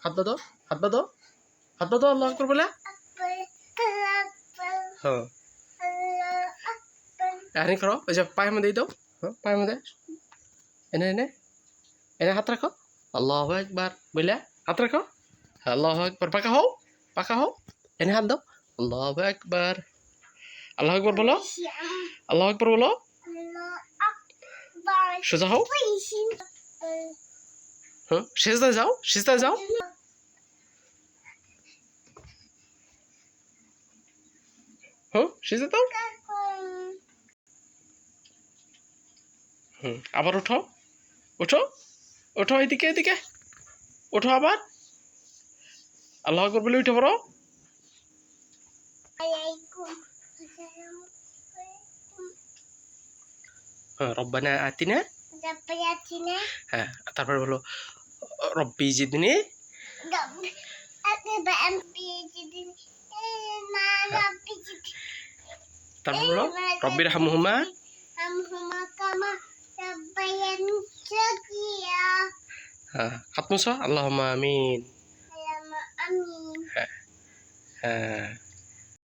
হাত দাও, হাত দাও, হাত দাও, আল্লাহু আকবার বলে। হ্যাঁ এখানে করো, ওই যে পায়ের মধ্যে দাও, হ্যাঁ পায়ের মধ্যে এনে এনে এনে হাত রাখো, আল্লাহু আকবার বলে হাত রাখো, আল্লাহু আকবার, পাকা হও, এনে হাত দাও, আল্লাহু আকবার, আল্লাহু আকবার বলো, আল্লাহু আকবার বলো, সোজা হও, হ্যাঁ সিজদায় যাও, সিজদায় যাও, হ্যাঁ সিজদা দাও, আবার উঠো, উঠো, উঠো, এদিকে এদিকে উঠো, আবার আল্লাহু আকবার বলে উঠে পড়ো। হ্যাঁ রব্বানা আতিনা, হ্যাঁ তারপরে বলো রব্বি জিদনি, তারপর বলো রব্বির হামহুমা, হ্যাঁ হাত মুছো, আল্লাহুম্মা আমিন, হ্যাঁ হ্যাঁ।